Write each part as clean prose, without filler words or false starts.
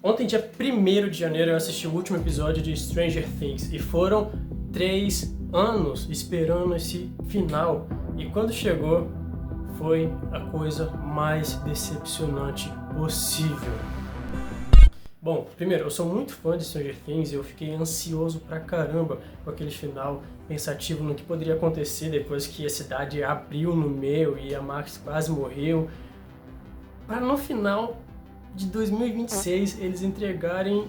Ontem, dia 1º de janeiro, eu assisti o último episódio de Stranger Things e foram 3 anos esperando esse final. E quando chegou, foi a coisa mais decepcionante possível. Bom, primeiro, eu sou muito fã de Stranger Things e eu fiquei ansioso pra caramba com aquele final, pensativo no que poderia acontecer depois que a cidade abriu no meio e a Max quase morreu. Para no final de 2026 eles entregarem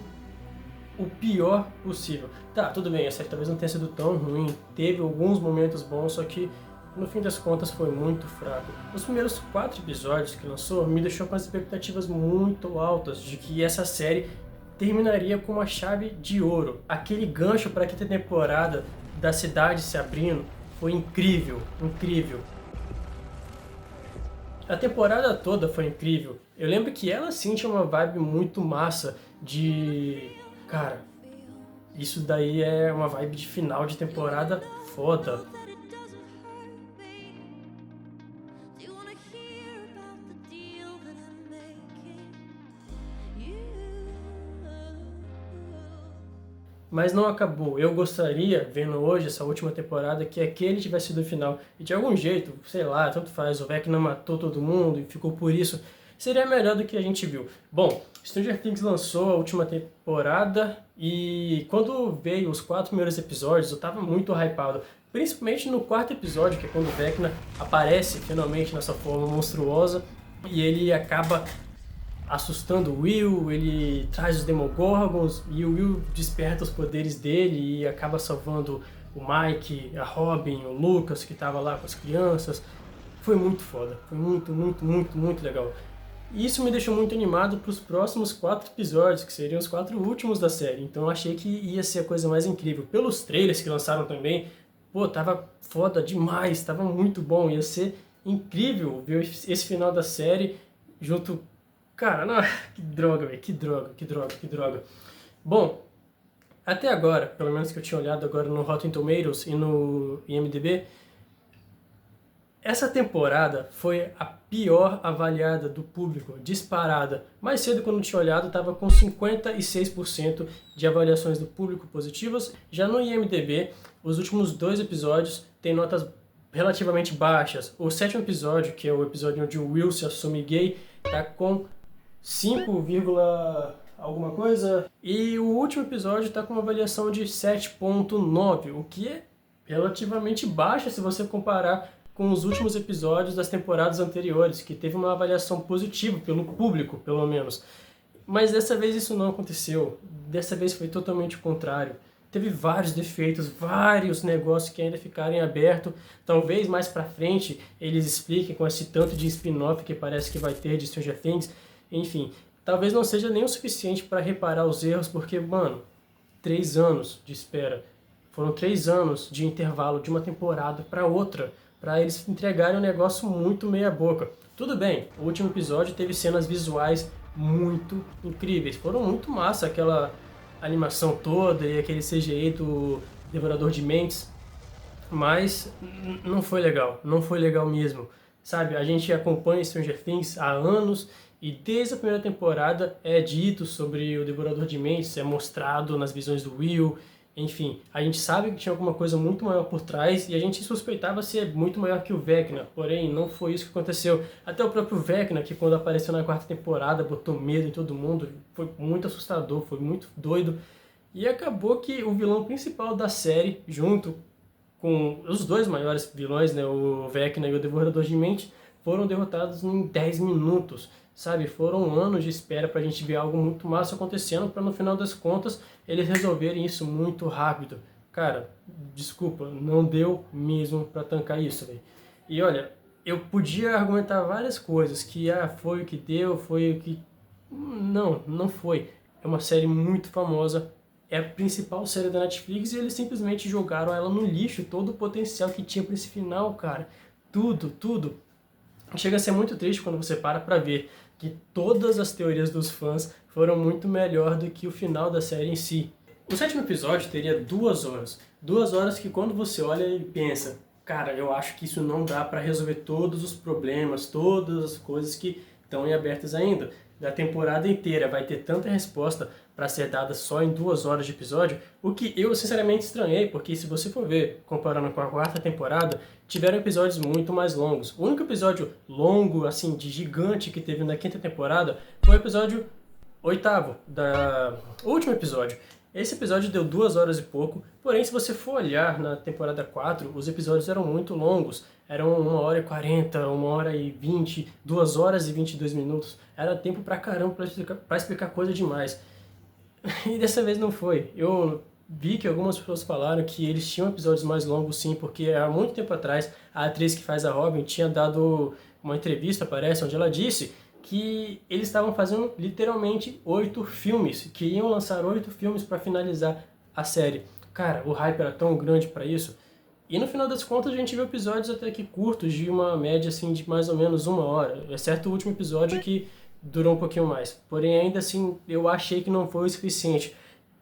o pior possível. Tá, tudo bem, a série talvez não tenha sido tão ruim, teve alguns momentos bons, só que no fim das contas foi muito fraco. Os primeiros 4 episódios que lançou me deixou com as expectativas muito altas de que essa série terminaria com uma chave de ouro. Aquele gancho para a quinta temporada da cidade se abrindo foi incrível, incrível. A temporada toda foi incrível. Eu lembro que ela sim tinha uma vibe muito massa de... Cara, isso daí é uma vibe de final de temporada foda. Mas não acabou. Eu gostaria, vendo hoje essa última temporada, que aquele tivesse sido o final. E de algum jeito, sei lá, tanto faz, o Vecna matou todo mundo e ficou por isso. Seria melhor do que a gente viu. Bom, Stranger Things lançou a última temporada e quando veio os 4 primeiros episódios eu tava muito hypado. Principalmente no 4º episódio, que é quando o Vecna aparece finalmente nessa forma monstruosa e ele acaba assustando o Will, ele traz os Demogorgons e o Will desperta os poderes dele e acaba salvando o Mike, a Robin, o Lucas que estava lá com as crianças. Foi muito foda, foi muito legal. E isso me deixou muito animado para os próximos 4 episódios, que seriam os 4 últimos da série. Então eu achei que ia ser a coisa mais incrível. Pelos trailers que lançaram também, pô, tava foda demais, tava muito bom. Ia ser incrível ver esse final da série junto. Cara, não, que droga, velho, que droga. Bom, até agora, pelo menos que eu tinha olhado agora no Rotten Tomatoes e no IMDb, essa temporada foi a pior avaliada do público, disparada. Mais cedo, quando eu tinha olhado, estava com 56% de avaliações do público positivas. Já no IMDb, os últimos 2 episódios têm notas relativamente baixas. O 7º episódio, que é o episódio onde o Will se assume gay, tá com 5, alguma coisa. E o último episódio está com uma avaliação de 7.9, o que é relativamente baixa se você comparar com os últimos episódios das temporadas anteriores, que teve uma avaliação positiva pelo público, pelo menos. Mas dessa vez isso não aconteceu. Dessa vez foi totalmente o contrário. Teve vários defeitos, vários negócios que ainda ficaram em aberto. Talvez mais pra frente eles expliquem com esse tanto de spin-off que parece que vai ter de Stranger Things. Enfim, talvez não seja nem o suficiente para reparar os erros, porque, mano, 3 anos de espera. Foram 3 anos de intervalo de uma temporada para outra, para eles entregarem um negócio muito meia boca. Tudo bem, o último episódio teve cenas visuais muito incríveis. Foram muito massa aquela animação toda e aquele CGI do Devorador de Mentes, mas não foi legal mesmo. Sabe, a gente acompanha Stranger Things há anos e desde a primeira temporada é dito sobre o Devorador de Mentes, é mostrado nas visões do Will, enfim, a gente sabe que tinha alguma coisa muito maior por trás e a gente suspeitava ser muito maior que o Vecna, porém não foi isso que aconteceu. Até o próprio Vecna, que quando apareceu na 4ª temporada botou medo em todo mundo, foi muito assustador, foi muito doido. E acabou que o vilão principal da série, junto com os 2 maiores vilões, né, o Vecna e o Devorador de Mente, foram derrotados em 10 minutos, sabe? Foram anos de espera pra gente ver algo muito massa acontecendo, pra no final das contas eles resolverem isso muito rápido. Cara, desculpa, não deu mesmo pra tancar isso, velho. E olha, eu podia argumentar várias coisas, que foi o que deu, foi o que... Não foi. É uma série muito famosa, é a principal série da Netflix e eles simplesmente jogaram ela no lixo, todo o potencial que tinha pra esse final, cara. Tudo. Chega a ser muito triste quando você para ver que todas as teorias dos fãs foram muito melhor do que o final da série em si. O 7º episódio teria 2 horas. 2 horas que quando você olha e pensa, cara, eu acho que isso não dá para resolver todos os problemas, todas as coisas que estão em abertas ainda. da temporada inteira vai ter tanta resposta para ser dada só em 2 horas de episódio, o que eu sinceramente estranhei, porque se você for ver, comparando com a 4ª temporada, tiveram episódios muito mais longos. O único episódio longo, assim, de gigante que teve na 5ª temporada foi o episódio 8º, o último episódio. Esse episódio deu 2 horas e pouco, porém se você for olhar na temporada 4, os episódios eram muito longos, eram 1h40, 1h20, 2h22 minutos, era tempo pra caramba pra explicar coisa demais. E dessa vez não foi. Eu vi que algumas pessoas falaram que eles tinham episódios mais longos sim, porque há muito tempo atrás a atriz que faz a Robin tinha dado uma entrevista, parece, onde ela disse que eles estavam fazendo literalmente 8 filmes, que iam lançar 8 filmes para finalizar a série. Cara, o hype era tão grande para isso. E no final das contas a gente viu episódios até que curtos, de uma média assim de mais ou menos 1 hora, exceto o último episódio que durou um pouquinho mais. Porém, ainda assim, eu achei que não foi o suficiente.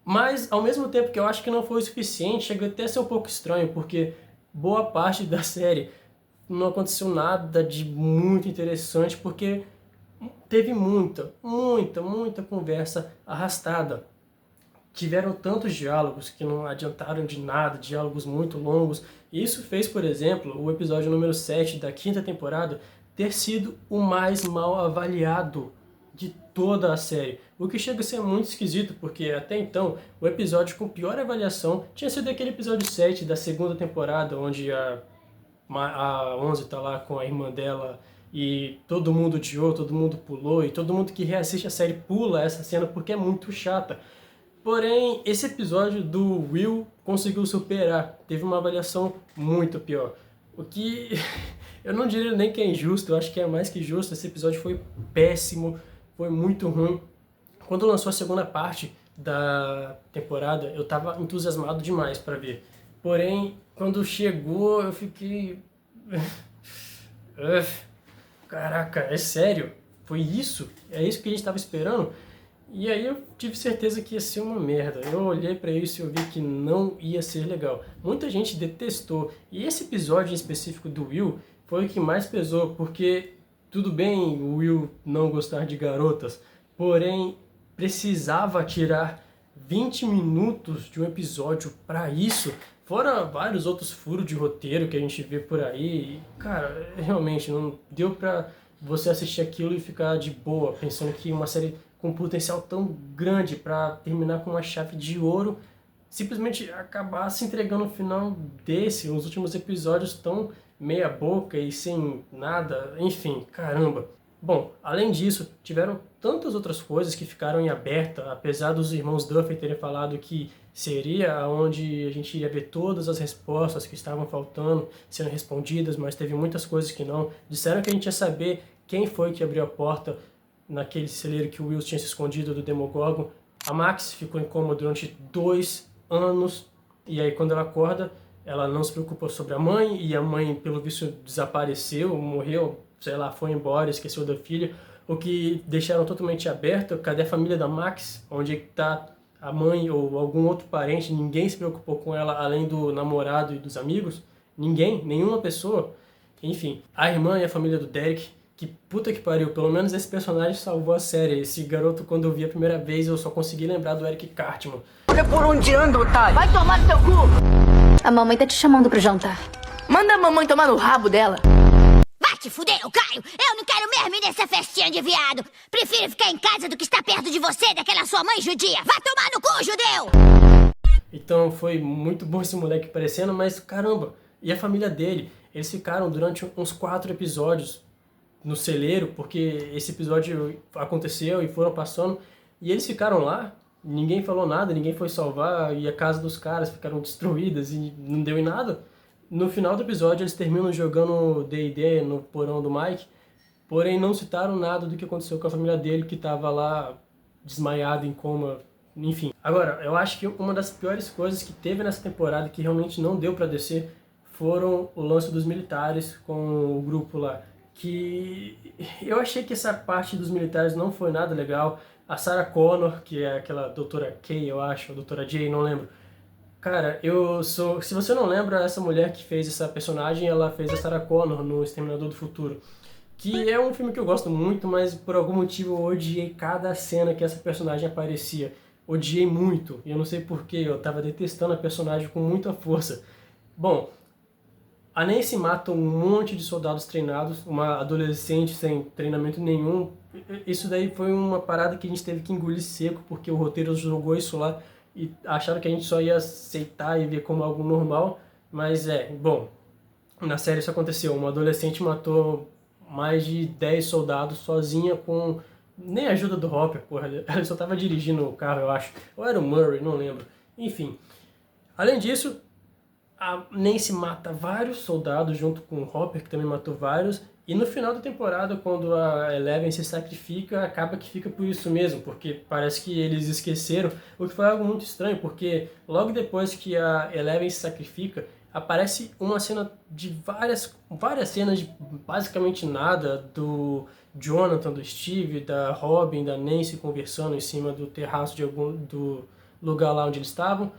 Mas, ao mesmo tempo que eu acho que não foi o suficiente, chega até a ser um pouco estranho, porque boa parte da série não aconteceu nada de muito interessante, porque teve muita conversa arrastada. Tiveram tantos diálogos que não adiantaram de nada, diálogos muito longos. E isso fez, por exemplo, o episódio número 7 da 5ª temporada ter sido o mais mal avaliado de toda a série. O que chega a ser muito esquisito, porque até então o episódio com pior avaliação tinha sido aquele episódio 7 da 2ª temporada, onde a 11 tá lá com a irmã dela e todo mundo odiou, todo mundo pulou, e todo mundo que reassiste a série pula essa cena porque é muito chata. Porém, esse episódio do Will conseguiu superar, teve uma avaliação muito pior. O que eu não diria nem que é injusto, eu acho que é mais que justo. Esse episódio foi péssimo, foi muito ruim. Quando lançou a 2ª parte da temporada, eu tava entusiasmado demais para ver. Porém, quando chegou, eu fiquei... Caraca, é sério? Foi isso? É isso que a gente tava esperando? E aí eu tive certeza que ia ser uma merda. Eu olhei pra isso e eu vi que não ia ser legal. Muita gente detestou. E esse episódio em específico do Will foi o que mais pesou, porque tudo bem o Will não gostar de garotas, porém precisava tirar 20 minutos de um episódio pra isso. Fora vários outros furos de roteiro que a gente vê por aí. E, cara, realmente não deu pra você assistir aquilo e ficar de boa, pensando que uma série com um potencial tão grande para terminar com uma chave de ouro, simplesmente acabar se entregando no final desse, os últimos episódios tão meia boca e sem nada, enfim, caramba. Bom, além disso, tiveram tantas outras coisas que ficaram em aberta, apesar dos irmãos Duffy terem falado que seria onde a gente ia ver todas as respostas que estavam faltando sendo respondidas, mas teve muitas coisas que não. Disseram que a gente ia saber quem foi que abriu a porta naquele celeiro que o Will tinha se escondido do Demogorgon. A Max ficou em coma durante 2 anos, e aí quando ela acorda, ela não se preocupou sobre a mãe, e a mãe, pelo visto, desapareceu, morreu, sei lá, foi embora, esqueceu da filha, o que deixaram totalmente aberto. Cadê a família da Max? Onde está a mãe ou algum outro parente? Ninguém se preocupou com ela, além do namorado e dos amigos? Ninguém, nenhuma pessoa. Enfim, a irmã e a família do Derek, que puta que pariu, pelo menos esse personagem salvou a série. Esse garoto, quando eu vi a primeira vez, eu só consegui lembrar do Eric Cartman. Olha por onde anda, otário! Vai tomar no teu cu! A mamãe tá te chamando pro jantar. Manda a mamãe tomar no rabo dela. Vai te fuder, ô Caio! Eu não quero mesmo ir nessa festinha de viado! Prefiro ficar em casa do que estar perto de você, daquela sua mãe judia! Vai tomar no cu, judeu! Então foi muito bom esse moleque aparecendo, mas caramba, e a família dele? Eles ficaram durante uns 4 episódios no celeiro, porque esse episódio aconteceu e foram passando, e eles ficaram lá, ninguém falou nada, ninguém foi salvar, e a casa dos caras ficaram destruídas e não deu em nada. No final do episódio eles terminam jogando D&D no porão do Mike, porém não citaram nada do que aconteceu com a família dele, que estava lá desmaiado, em coma, enfim. Agora, eu acho que uma das piores coisas que teve nessa temporada, que realmente não deu pra descer, foram o lance dos militares com o grupo lá. Que eu achei que essa parte dos militares não foi nada legal. A Sarah Connor, que é aquela doutora Kay, eu acho, a doutora J, não lembro. Cara, se você não lembra, essa mulher que fez essa personagem, ela fez a Sarah Connor no Exterminador do Futuro. que é um filme que eu gosto muito, mas por algum motivo eu odiei cada cena que essa personagem aparecia. Odiei muito, e eu não sei porquê, eu tava detestando a personagem com muita força. Bom, a Nancy mata um monte de soldados treinados, uma adolescente sem treinamento nenhum. Isso daí foi uma parada que a gente teve que engolir seco, porque o roteiro jogou isso lá e acharam que a gente só ia aceitar e ver como algo normal. Mas bom, na série isso aconteceu. Uma adolescente matou mais de 10 soldados sozinha com nem a ajuda do Hopper, porra. Ela só tava dirigindo o carro, eu acho. Ou era o Murray, não lembro. Enfim. Além disso, a Nancy mata vários soldados junto com o Hopper, que também matou vários. E no final da temporada, quando a Eleven se sacrifica, acaba que fica por isso mesmo, porque parece que eles esqueceram, o que foi algo muito estranho, porque logo depois que a Eleven se sacrifica, aparece uma cena de várias cenas de basicamente nada, do Jonathan, do Steve, da Robin, da Nancy conversando em cima do terraço do lugar lá onde eles estavam.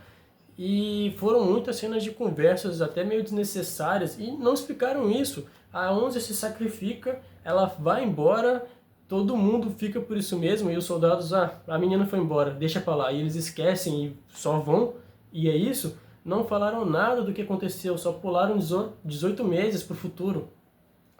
E foram muitas cenas de conversas até meio desnecessárias e não explicaram isso. A 11 se sacrifica, ela vai embora, todo mundo fica por isso mesmo e os soldados, a menina foi embora, deixa pra lá. E eles esquecem e só vão, e é isso. Não falaram nada do que aconteceu, só pularam 18 meses pro futuro.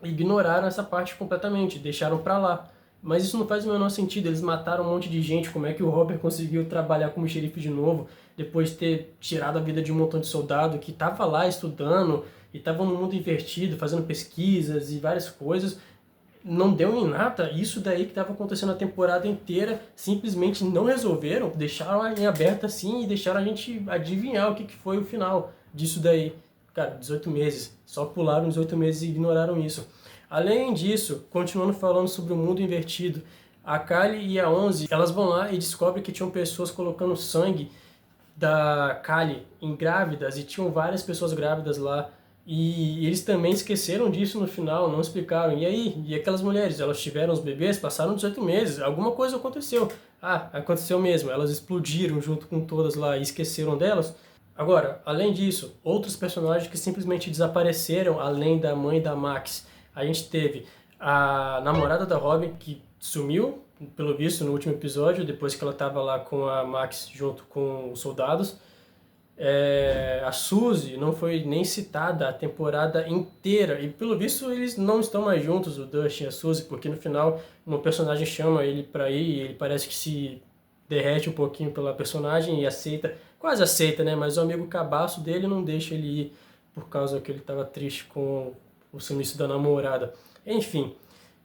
Ignoraram essa parte completamente, deixaram pra lá. Mas isso não faz o menor sentido, eles mataram um monte de gente, como é que o Hopper conseguiu trabalhar como xerife de novo, depois de ter tirado a vida de um montão de soldado que estava lá estudando, e estava no mundo invertido, fazendo pesquisas e várias coisas, não deu em nada. Isso daí que estava acontecendo a temporada inteira, simplesmente não resolveram, deixaram em aberto assim e deixaram a gente adivinhar o que foi o final disso daí. Cara, 18 meses, só pularam 18 meses e ignoraram isso. Além disso, continuando falando sobre o mundo invertido, a Kali e a 11, elas vão lá e descobrem que tinham pessoas colocando sangue da Kali em grávidas, e tinham várias pessoas grávidas lá, e eles também esqueceram disso no final, não explicaram. E aí? E aquelas mulheres? Elas tiveram os bebês, passaram 18 meses, alguma coisa aconteceu. Aconteceu mesmo, elas explodiram junto com todas lá e esqueceram delas. Agora, além disso, outros personagens que simplesmente desapareceram, além da mãe da Max. A gente teve a namorada da Robin, que sumiu, pelo visto, no último episódio, depois que ela estava lá com a Max junto com os soldados. A Suzy não foi nem citada a temporada inteira, e pelo visto eles não estão mais juntos, o Dustin e a Suzy, porque no final um personagem chama ele pra ir e ele parece que se derrete um pouquinho pela personagem e aceita, quase aceita, né? Mas o amigo cabaço dele não deixa ele ir por causa que ele estava triste com o sumiço da namorada. Enfim,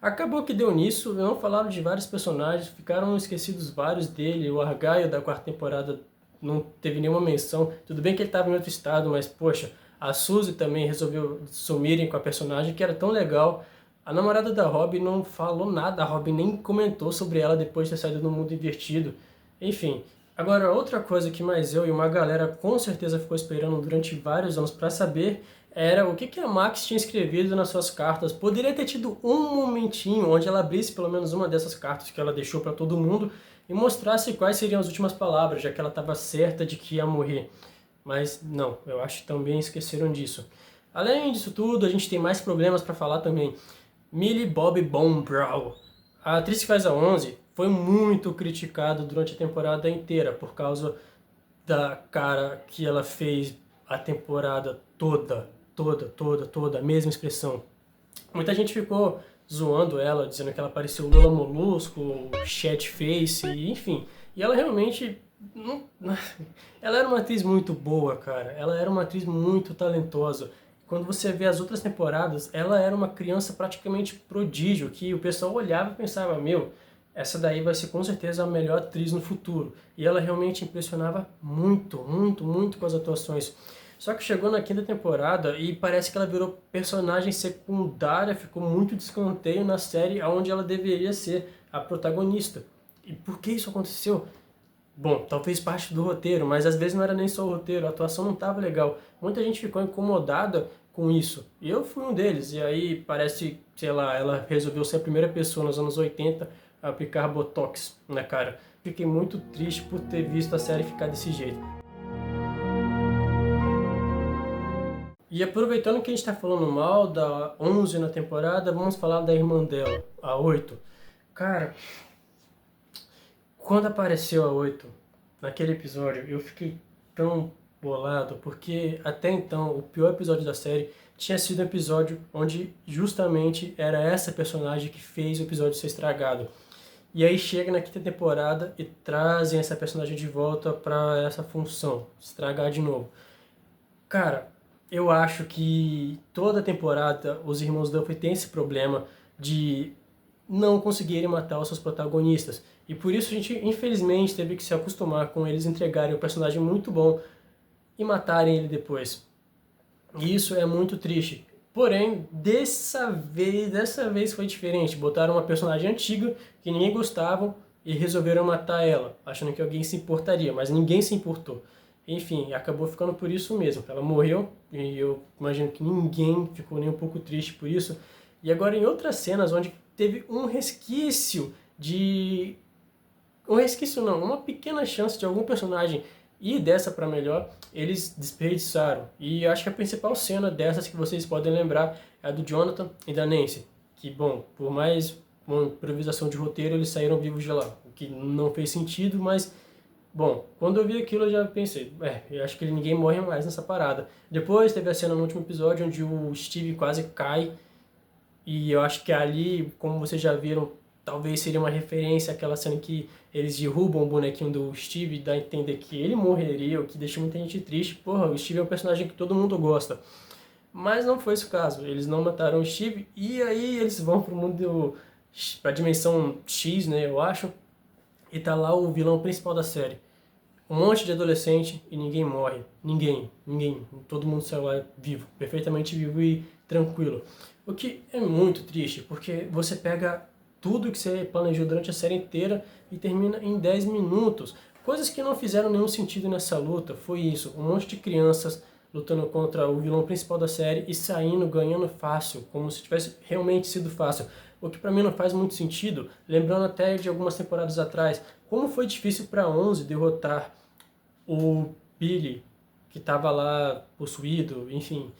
acabou que deu nisso, não falaram de vários personagens, ficaram esquecidos vários dele. O Argyle da quarta temporada não teve nenhuma menção. Tudo bem que ele estava em outro estado, mas poxa, a Suzy também resolveu sumirem com a personagem, que era tão legal. A namorada da Robin não falou nada, a Robin nem comentou sobre ela depois de ter saído do mundo invertido. Enfim, agora outra coisa que mais eu e uma galera com certeza ficou esperando durante vários anos para saber era o que a Max tinha escrevido nas suas cartas. Poderia ter tido um momentinho onde ela abrisse pelo menos uma dessas cartas que ela deixou para todo mundo e mostrasse quais seriam as últimas palavras, já que ela estava certa de que ia morrer. Mas não, eu acho que também esqueceram disso. Além disso tudo, a gente tem mais problemas para falar também. Millie Bobby Brown, a atriz que faz a 11, foi muito criticada durante a temporada inteira por causa da cara que ela fez a temporada toda, a mesma expressão. Muita gente ficou zoando ela, dizendo que ela parecia o Lola Molusco, Chat Face, enfim. E ela realmente ela era uma atriz muito boa, cara. Ela era uma atriz muito talentosa. Quando você vê as outras temporadas, ela era uma criança praticamente prodígio, que o pessoal olhava e pensava, meu, essa daí vai ser com certeza a melhor atriz no futuro. E ela realmente impressionava muito com as atuações. Só que chegou na quinta temporada e parece que ela virou personagem secundária, ficou muito de escanteio na série onde ela deveria ser a protagonista. E por que isso aconteceu? Bom, talvez parte do roteiro, mas às vezes não era nem só o roteiro, a atuação não estava legal. Muita gente ficou incomodada com isso. E eu fui um deles. E aí parece, sei lá, ela resolveu ser a primeira pessoa nos anos 80 a aplicar Botox na cara. Fiquei muito triste por ter visto a série ficar desse jeito. E aproveitando que a gente tá falando mal da 11 na temporada, vamos falar da irmã dela, a 8. Cara, quando apareceu a 8 naquele episódio, eu fiquei tão bolado, porque até então o pior episódio da série tinha sido um episódio onde justamente era essa personagem que fez o episódio ser estragado. E aí chega na quinta temporada e trazem essa personagem de volta pra essa função, estragar de novo. Cara, eu acho que toda temporada os irmãos Duffy têm esse problema de não conseguirem matar os seus protagonistas. E por isso a gente, infelizmente, teve que se acostumar com eles entregarem um personagem muito bom e matarem ele depois. E isso é muito triste. Porém, dessa vez foi diferente. Botaram uma personagem antiga que ninguém gostava e resolveram matar ela, achando que alguém se importaria, mas ninguém se importou. Enfim, acabou ficando por isso mesmo. Ela morreu e eu imagino que ninguém ficou nem um pouco triste por isso. E agora em outras cenas onde teve um resquício de... Um resquício não, uma pequena chance de algum personagem ir dessa para melhor, eles desperdiçaram. E acho que a principal cena dessas que vocês podem lembrar é a do Jonathan e da Nancy. Que, bom, por mais uma improvisação de roteiro, eles saíram vivos de lá. O que não fez sentido, mas... Bom, quando eu vi aquilo eu já pensei, eu acho que ninguém morre mais nessa parada. Depois teve a cena no último episódio onde o Steve quase cai, e eu acho que ali, como vocês já viram, talvez seria uma referência àquela cena que eles derrubam o bonequinho do Steve e dá a entender que ele morreria, o que deixa muita gente triste. Porra, o Steve é um personagem que todo mundo gosta. Mas não foi esse o caso, eles não mataram o Steve, e aí eles vão pro mundo, pra dimensão X, né, eu acho, e tá lá o vilão principal da série. Um monte de adolescente e ninguém morre. Ninguém. Todo mundo saiu lá vivo, perfeitamente vivo e tranquilo. O que é muito triste, porque você pega tudo que você planejou durante a série inteira e termina em 10 minutos. Coisas que não fizeram nenhum sentido nessa luta. Foi isso, um monte de crianças lutando contra o vilão principal da série e saindo, ganhando fácil, como se tivesse realmente sido fácil. O que pra mim não faz muito sentido, lembrando até de algumas temporadas atrás, como foi difícil para 11 derrotar o Billy, que estava lá possuído, enfim.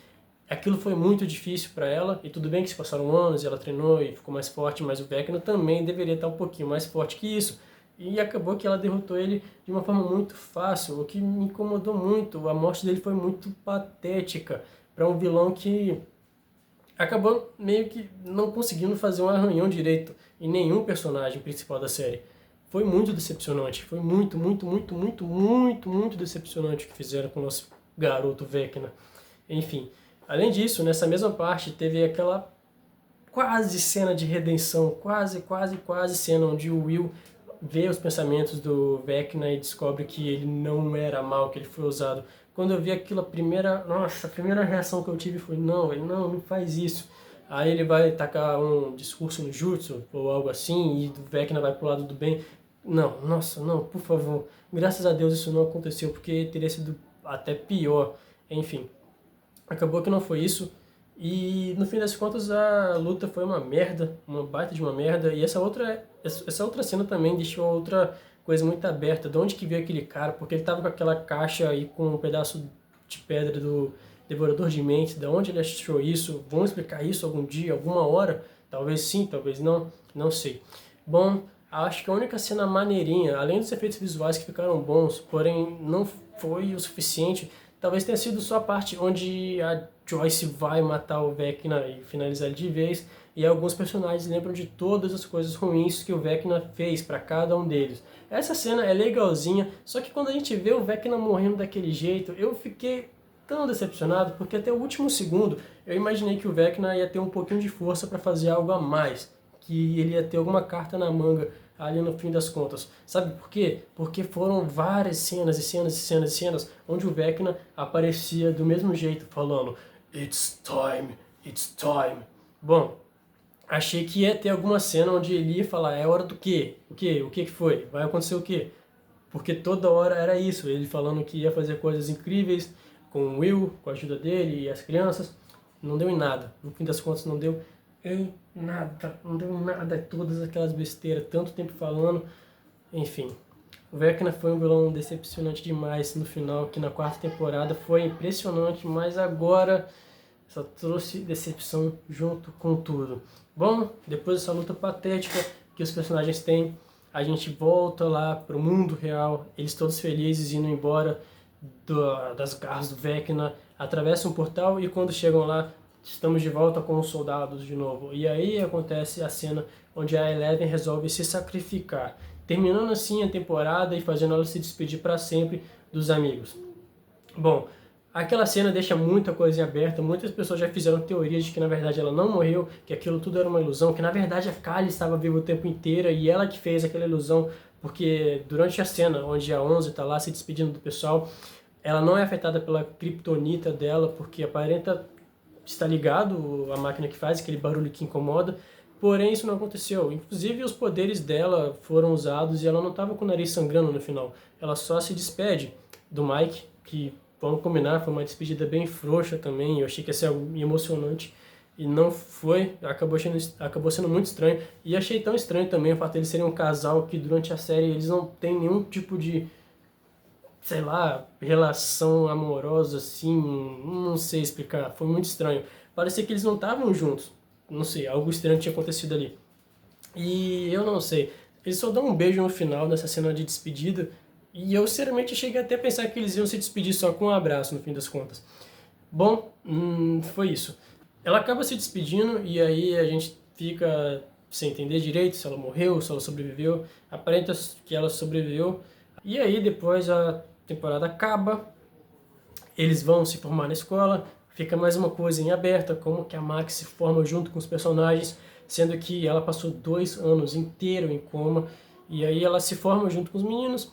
Aquilo foi muito difícil para ela, e tudo bem que se passaram anos e ela treinou e ficou mais forte, mas o Vecna também deveria estar um pouquinho mais forte que isso. E acabou que ela derrotou ele de uma forma muito fácil, o que me incomodou muito. A morte dele foi muito patética para um vilão que acabou meio que não conseguindo fazer um arranhão direito em nenhum personagem principal da série. Foi muito decepcionante, foi muito decepcionante o que fizeram com o nosso garoto Vecna. Enfim, além disso, nessa mesma parte teve aquela quase cena de redenção, quase cena onde o Will vê os pensamentos do Vecna e descobre que ele não era mal, que ele foi usado. Quando eu vi aquilo, a primeira reação que eu tive foi, não, velho, não faz isso. Aí ele vai tacar um discurso no Jutsu, ou algo assim, e o Vecna vai pro lado do bem. Não, nossa, não, por favor. Graças a Deus isso não aconteceu, porque teria sido até pior. Enfim, acabou que não foi isso. E no fim das contas a luta foi uma merda, uma baita de uma merda. E essa outra cena também deixou outra coisa muito aberta. De onde que veio aquele cara? Porque ele tava com aquela caixa aí com um pedaço de pedra do Devorador de Mentes. De onde ele achou isso? Vamos explicar isso algum dia, alguma hora? Talvez sim, talvez não, não sei. Bom, acho que a única cena maneirinha, além dos efeitos visuais que ficaram bons, porém não foi o suficiente, talvez tenha sido só a parte onde a Joyce vai matar o Vecna e finalizar ele de vez, e alguns personagens lembram de todas as coisas ruins que o Vecna fez para cada um deles. Essa cena é legalzinha, só que quando a gente vê o Vecna morrendo daquele jeito, eu fiquei tão decepcionado, porque até o último segundo eu imaginei que o Vecna ia ter um pouquinho de força para fazer algo a mais, que ele ia ter alguma carta na manga ali no fim das contas. Sabe por quê? Porque foram várias cenas onde o Vecna aparecia do mesmo jeito, falando It's time, it's time. Bom, achei que ia ter alguma cena onde ele ia falar, é hora do quê? O que foi? Vai acontecer o quê? Porque toda hora era isso, ele falando que ia fazer coisas incríveis com o Will, com a ajuda dele e as crianças. Não deu em nada. No fim das contas não deu em nada, todas aquelas besteiras, tanto tempo falando, enfim. O Vecna foi um vilão decepcionante demais no final, que na quarta temporada foi impressionante, mas agora só trouxe decepção junto com tudo. Bom, depois dessa luta patética que os personagens têm, a gente volta lá pro mundo real, eles todos felizes indo embora das garras do Vecna, atravessam um portal e quando chegam lá, estamos de volta com os soldados de novo. E aí acontece a cena onde a Eleven resolve se sacrificar, terminando assim a temporada e fazendo ela se despedir para sempre dos amigos. Bom, aquela cena deixa muita coisa em aberto, muitas pessoas já fizeram teorias de que na verdade ela não morreu, que aquilo tudo era uma ilusão, que na verdade a Kali estava viva o tempo inteiro e ela que fez aquela ilusão, porque durante a cena onde a 11 está lá se despedindo do pessoal, ela não é afetada pela kryptonita dela, porque aparenta estar ligado à máquina que faz aquele barulho que incomoda, porém isso não aconteceu. Inclusive os poderes dela foram usados e ela não estava com o nariz sangrando no final. Ela só se despede do Mike, que, vamos combinar, foi uma despedida bem frouxa também. Eu achei que ia ser algo emocionante e não foi, acabou sendo muito estranho. E achei tão estranho também o fato de eles serem um casal que durante a série eles não têm nenhum tipo de, sei lá, relação amorosa assim, não sei explicar, foi muito estranho. Parecia que eles não estavam juntos, não sei, algo estranho tinha acontecido ali. E eu não sei, eles só dão um beijo no final dessa cena de despedida, e eu sinceramente cheguei até a pensar que eles iam se despedir só com um abraço no fim das contas. Bom, foi isso. Ela acaba se despedindo e aí a gente fica sem entender direito se ela morreu, se ela sobreviveu. Aparenta que ela sobreviveu. E aí depois a temporada acaba, eles vão se formar na escola, fica mais uma coisa em aberta, como que a Max se forma junto com os personagens, sendo que ela passou 2 anos inteiro em coma, e aí ela se forma junto com os meninos.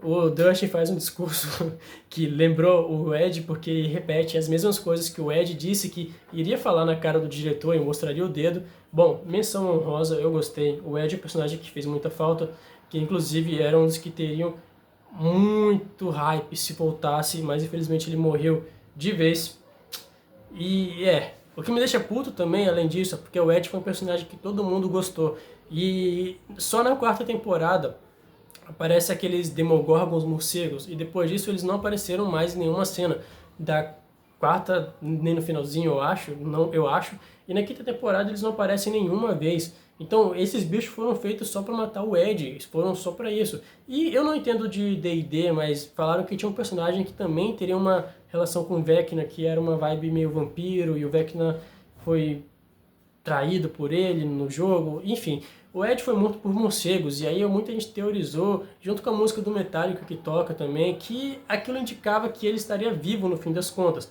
O Dustin faz um discurso que lembrou o Ed, porque repete as mesmas coisas que o Ed disse que iria falar na cara do diretor e mostraria o dedo. Bom, menção honrosa, eu gostei. O Ed é um personagem que fez muita falta, que inclusive era um dos que teriam muito hype se voltasse, mas infelizmente ele morreu de vez. E o que me deixa puto também, além disso, é porque o Ed foi um personagem que todo mundo gostou. E só na quarta temporada aparece aqueles Demogorgons morcegos, e depois disso eles não apareceram mais em nenhuma cena. Da quarta, nem no finalzinho, eu acho, e na quinta temporada eles não aparecem nenhuma vez. Então esses bichos foram feitos só para matar o Ed, foram só para isso. E eu não entendo de D&D, mas falaram que tinha um personagem que também teria uma relação com o Vecna, que era uma vibe meio vampiro, e o Vecna foi traído por ele no jogo, enfim. O Ed foi morto por morcegos, e aí muita gente teorizou, junto com a música do Metallica que toca também, que aquilo indicava que ele estaria vivo no fim das contas.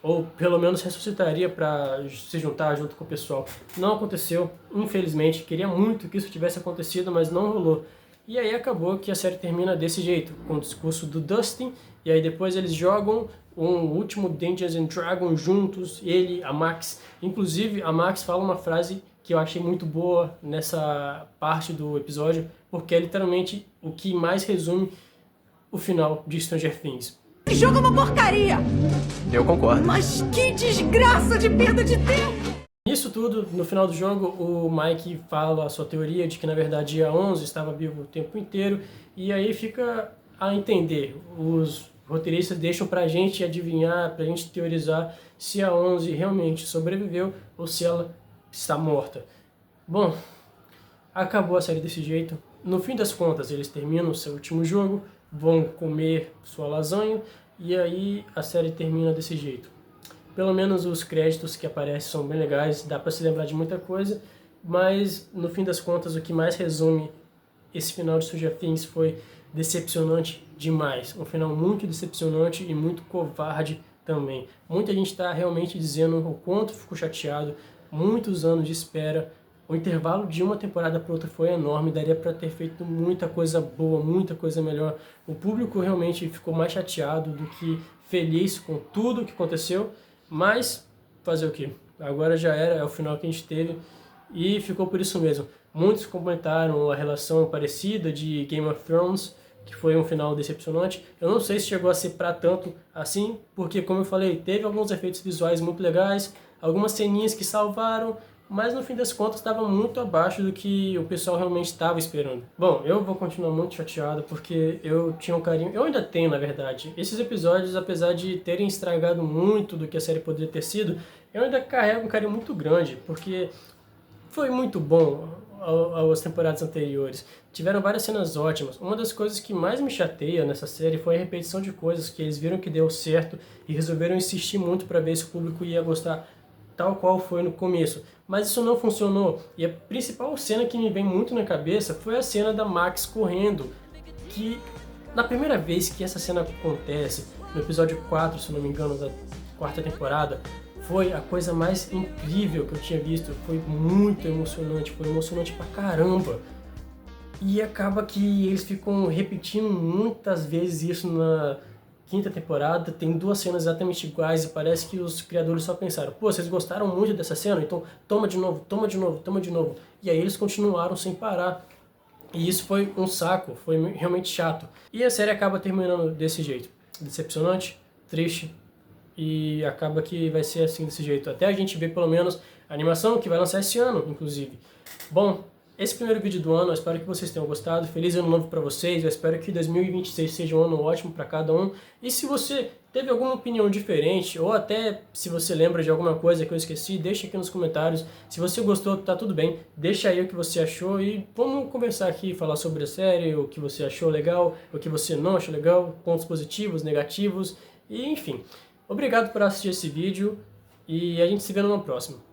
Ou pelo menos ressuscitaria para se juntar junto com o pessoal. Não aconteceu, infelizmente. Queria muito que isso tivesse acontecido, mas não rolou. E aí acabou que a série termina desse jeito, com o discurso do Dustin, e aí depois eles jogam um último Dungeons and Dragons juntos, ele, a Max. Inclusive, a Max fala uma frase que eu achei muito boa nessa parte do episódio, porque é literalmente o que mais resume o final de Stranger Things. Esse jogo é uma porcaria! Eu concordo. Mas que desgraça de perda de tempo! Isso tudo, no final do jogo, o Mike fala a sua teoria de que na verdade a 11 estava vivo o tempo inteiro, e aí fica a entender. Os roteiristas deixam pra gente adivinhar, pra gente teorizar se a 11 realmente sobreviveu ou se ela está morta. Bom, acabou a série desse jeito. No fim das contas, eles terminam o seu último jogo, vão comer sua lasanha, e aí a série termina desse jeito. Pelo menos os créditos que aparecem são bem legais, dá pra se lembrar de muita coisa, mas no fim das contas o que mais resume esse final de Stranger Things foi decepcionante demais. Um final muito decepcionante e muito covarde também. Muita gente está realmente dizendo o quanto ficou chateado, muitos anos de espera. O intervalo de uma temporada para outra foi enorme, daria para ter feito muita coisa boa, muita coisa melhor. O público realmente ficou mais chateado do que feliz com tudo o que aconteceu, mas fazer o quê? Agora já era, é o final que a gente teve e ficou por isso mesmo. Muitos comentaram a relação parecida de Game of Thrones, que foi um final decepcionante. Eu não sei se chegou a ser para tanto assim, porque como eu falei, teve alguns efeitos visuais muito legais, algumas ceninhas que salvaram, mas no fim das contas estava muito abaixo do que o pessoal realmente estava esperando. Bom, eu vou continuar muito chateado porque eu tinha um carinho, eu ainda tenho na verdade. Esses episódios, apesar de terem estragado muito do que a série poderia ter sido, eu ainda carrego um carinho muito grande, porque foi muito bom as temporadas anteriores. Tiveram várias cenas ótimas. Uma das coisas que mais me chateia nessa série foi a repetição de coisas que eles viram que deu certo e resolveram insistir muito para ver se o público ia gostar tal qual foi no começo. Mas isso não funcionou. E a principal cena que me vem muito na cabeça foi a cena da Max correndo. Que na primeira vez que essa cena acontece, no episódio 4, se não me engano, da quarta temporada, foi a coisa mais incrível que eu tinha visto. Foi muito emocionante, foi emocionante pra caramba. E acaba que eles ficam repetindo muitas vezes isso na quinta temporada. Tem duas cenas exatamente iguais e parece que os criadores só pensaram: pô, vocês gostaram muito dessa cena? Então toma de novo, toma de novo, toma de novo. E aí eles continuaram sem parar. E isso foi um saco, foi realmente chato. E a série acaba terminando desse jeito. Decepcionante, triste. E acaba que vai ser assim desse jeito. Até a gente ver pelo menos a animação que vai lançar esse ano, inclusive. Bom, esse primeiro vídeo do ano, eu espero que vocês tenham gostado. Feliz ano novo para vocês. Eu espero que 2026 seja um ano ótimo para cada um. E se você teve alguma opinião diferente, ou até se você lembra de alguma coisa que eu esqueci, deixa aqui nos comentários. Se você gostou, tá tudo bem. Deixa aí o que você achou e vamos conversar aqui, falar sobre a série, o que você achou legal, o que você não achou legal, pontos positivos, negativos, e enfim. Obrigado por assistir esse vídeo e a gente se vê no próximo.